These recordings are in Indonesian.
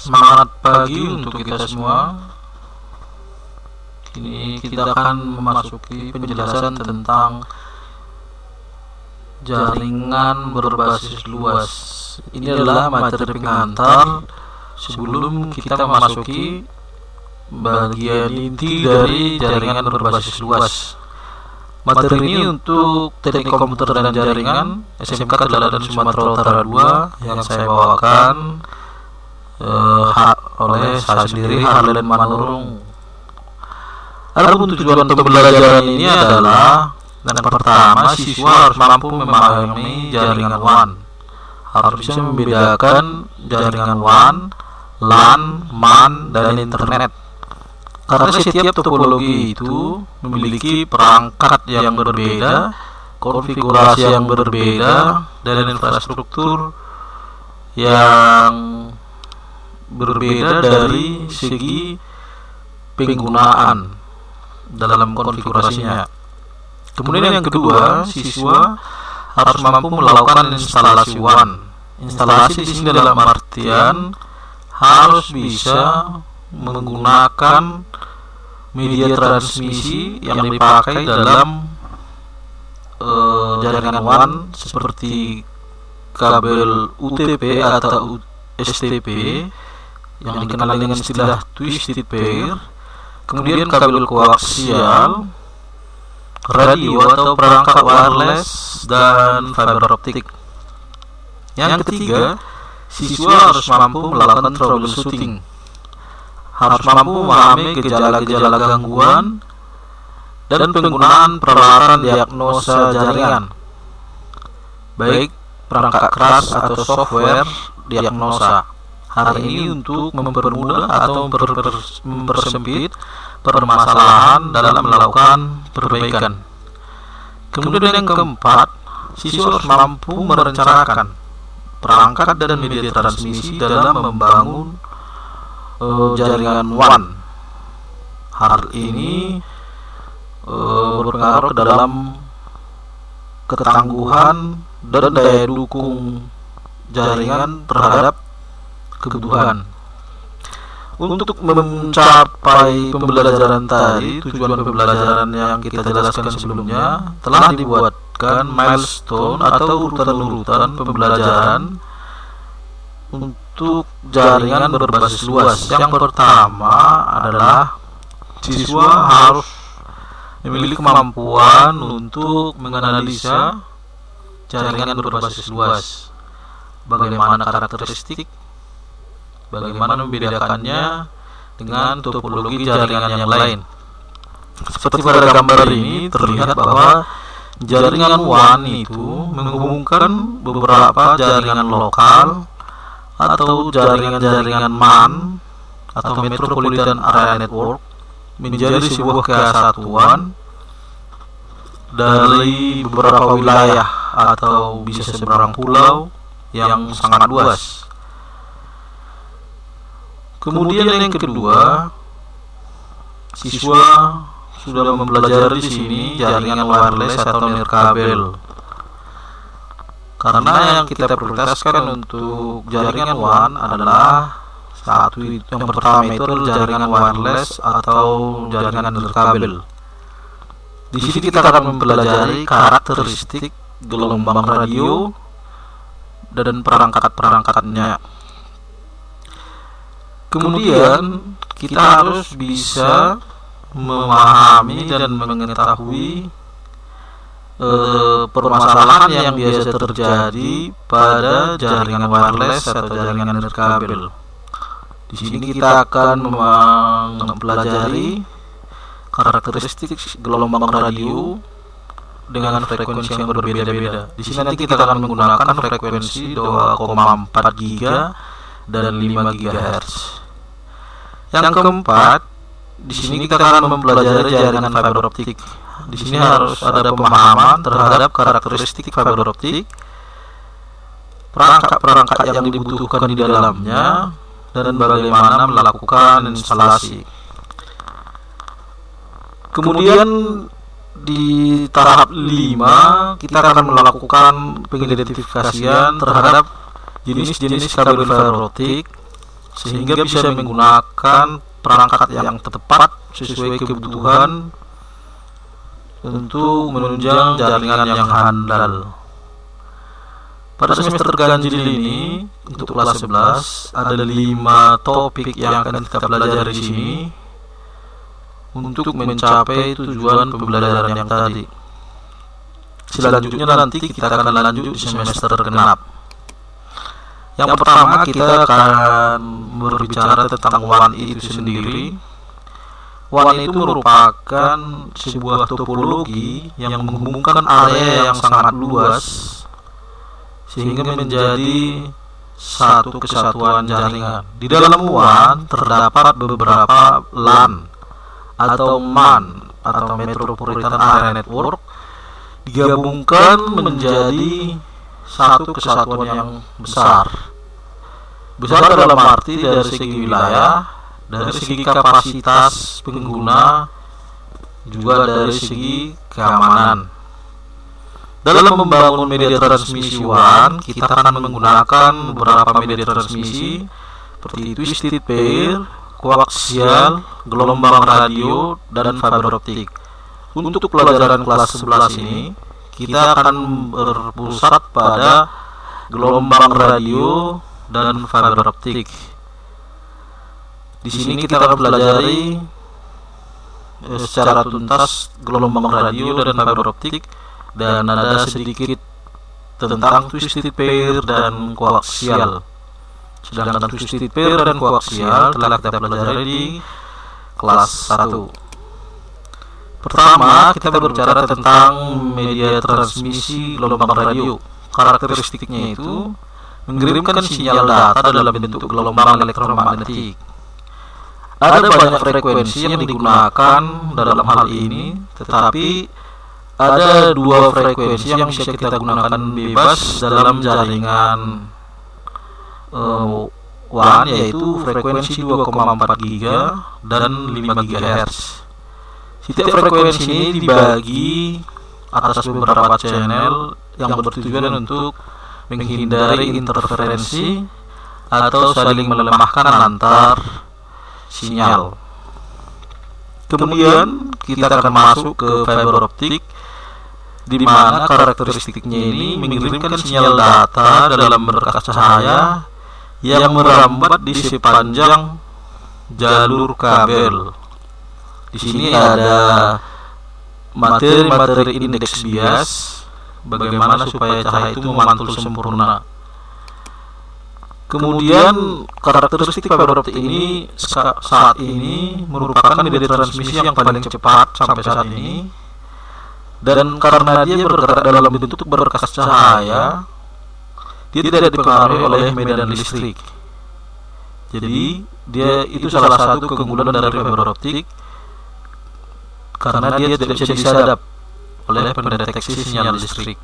Semangat pagi untuk kita semua. Kini kita akan memasuki penjelasan tentang jaringan berbasis luas. Ini adalah materi pengantar sebelum kita memasuki bagian inti dari jaringan berbasis luas. Materi ini untuk teknik komputer dan jaringan SMK Teladan Sumatera Utara 2 yang saya bawakan oleh saya sendiri, Harlen Manurung. Adapun tujuan pembelajaran ini adalah, yang pertama, siswa harus mampu memahami jaringan WAN, harus bisa membedakan jaringan WAN, LAN, MAN, dan internet. Karena setiap topologi itu memiliki perangkat yang berbeda, konfigurasi yang berbeda, dan infrastruktur yang berbeda dari segi penggunaan dalam konfigurasinya. Kemudian yang kedua, siswa harus mampu melakukan instalasi WAN. Instalasi di sini dalam artian harus bisa menggunakan media transmisi yang dipakai dalam jaringan WAN seperti kabel UTP atau STP yang dikenal dengan istilah twisted pair, kemudian kabel koaksial, radio atau perangkat wireless, dan fiber optik. Yang ketiga, siswa harus mampu melakukan troubleshooting, harus mampu memahami gejala-gejala gangguan dan penggunaan peralatan diagnosa jaringan, baik perangkat keras atau software diagnosa. Hal ini untuk mempermudah atau mempersempit permasalahan dalam melakukan perbaikan. Kemudian yang keempat, siswa harus mampu merencanakan perangkat dan media transmisi dalam membangun jaringan WAN. Hal ini berpengaruh dalam ketangguhan dan daya dukung jaringan terhadap kebutuhan. Untuk mencapai pembelajaran tadi, tujuan pembelajaran yang kita jelaskan sebelumnya, telah dibuatkan milestone atau urutan-urutan pembelajaran untuk jaringan berbasis luas. Yang pertama adalah siswa harus memiliki kemampuan untuk menganalisa jaringan berbasis luas. Bagaimana karakteristik, bagaimana membedakannya dengan topologi jaringan yang lain. Seperti pada gambar ini terlihat bahwa jaringan WAN itu menghubungkan beberapa jaringan lokal atau jaringan-jaringan MAN atau Metropolitan Area Network menjadi sebuah kesatuan dari beberapa wilayah atau bisa seberang pulau yang sangat luas. Kemudian yang kedua, siswa sudah mempelajari di sini jaringan wireless atau nirkabel. Karena yang kita prioritaskan untuk jaringan WAN adalah yang pertama itu adalah jaringan wireless atau jaringan nirkabel. Di sini kita akan mempelajari karakteristik gelombang radio dan perangkat-perangkatnya. Kemudian kita harus bisa memahami dan mengetahui permasalahan yang biasa terjadi pada jaringan wireless atau jaringan nirkabel. Di sini kita akan mempelajari karakteristik gelombang radio dengan frekuensi yang berbeda-beda. Di sini nanti kita akan menggunakan frekuensi 2,4 GHz dan 5 GHz. Yang keempat, di sini kita akan mempelajari jaringan fiber optik. Di sini harus ada pemahaman terhadap karakteristik fiber optik, perangkat-perangkat yang dibutuhkan di dalamnya, dan bagaimana melakukan instalasi. Kemudian di tahap 5 kita akan melakukan pengidentifikasian terhadap jenis-jenis kabel fiber optik sehingga bisa menggunakan perangkat yang tepat sesuai kebutuhan untuk menunjang jaringan yang handal. Pada semester ganjil ini untuk kelas 11 ada 5 topik yang akan kita pelajari di sini untuk mencapai tujuan pembelajaran yang tadi. Selanjutnya nanti kita akan lanjut di semester genap. Yang pertama kita akan berbicara tentang WAN itu sendiri. WAN itu merupakan sebuah topologi yang menghubungkan area yang sangat luas sehingga menjadi satu kesatuan jaringan. Di dalam WAN terdapat beberapa LAN atau MAN atau Metropolitan Area Network digabungkan menjadi satu kesatuan yang besar. Besar dalam arti dari segi wilayah, dari segi kapasitas pengguna, juga dari segi keamanan. Dalam membangun media transmisi WAN, kita akan menggunakan beberapa media transmisi seperti twisted pair, koaksial, gelombang radio, dan fiber optik. Untuk pelajaran kelas 11 ini, kita akan berpusat pada gelombang radio dan fiber optik. Di sini kita akan pelajari secara tuntas gelombang radio dan fiber optik, dan ada sedikit tentang twisted pair dan koaksial. Sedangkan twisted pair dan koaksial telah kita pelajari di kelas 1. Pertama, kita berbicara tentang media transmisi gelombang radio. Karakteristiknya itu mengirimkan sinyal data dalam bentuk gelombang elektromagnetik. Ada banyak frekuensi yang digunakan dalam hal ini, tetapi ada 2 frekuensi yang bisa kita gunakan bebas dalam jaringan WAN, yaitu frekuensi 2,4 GHz dan 5 GHz. Setiap frekuensi ini dibagi atas beberapa channel yang bertujuan untuk menghindari interferensi atau saling melemahkan antar sinyal. Kemudian kita akan masuk ke fiber optik, di mana karakteristiknya ini mengirimkan sinyal data dalam berkas cahaya yang merambat di sepanjang jalur kabel. Di sini ada materi-materi indeks bias, bagaimana supaya cahaya itu memantul sempurna. Kemudian karakteristik fiber optik ini saat ini merupakan media transmisi yang paling cepat sampai saat ini, dan karena dia bergerak dalam bentuk berkas cahaya, dia tidak dipengaruhi oleh medan listrik. Jadi dia itu salah satu keunggulan dari fiber optik, karena dia tidak bisa disadap oleh pendeteksi sinyal listrik.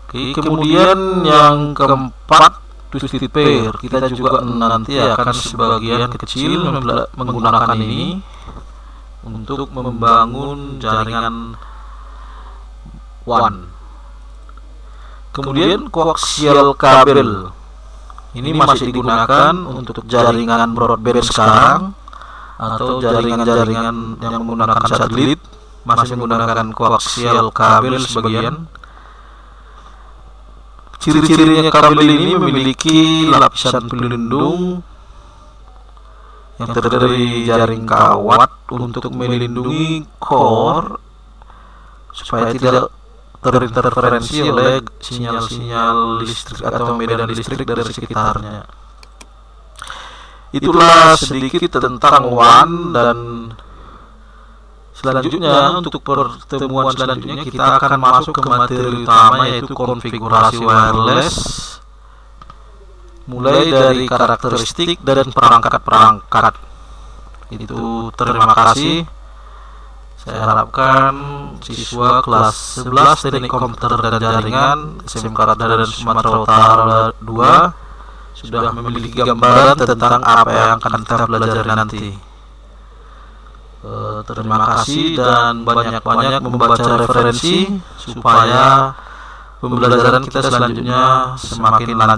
Oke, kemudian yang keempat, twisted pair. Kita juga nanti akan sebagian kecil menggunakan ini untuk membangun jaringan WAN. Kemudian koaksial kabel. Ini masih digunakan untuk jaringan broadband sekarang, atau jaringan-jaringan yang menggunakan satelit masih menggunakan koaksial kabel sebagian. Ciri-cirinya kabel ini memiliki lapisan pelindung yang terdiri dari jaring kawat untuk melindungi core supaya tidak terinterferensi oleh sinyal-sinyal listrik atau medan listrik dari sekitarnya. Itulah sedikit tentang WAN, dan selanjutnya untuk pertemuan selanjutnya kita akan masuk ke materi utama, yaitu konfigurasi wireless, mulai dari karakteristik dan perangkat-perangkat. Itu terima kasih. Saya harapkan siswa kelas 11 Teknik Komputer dan Jaringan SMK Radar dan Sumatera Utara 2 sudah memiliki gambaran tentang apa yang akan kita pelajari nanti. Terima kasih, dan banyak-banyak membaca referensi supaya pembelajaran kita selanjutnya semakin lancar.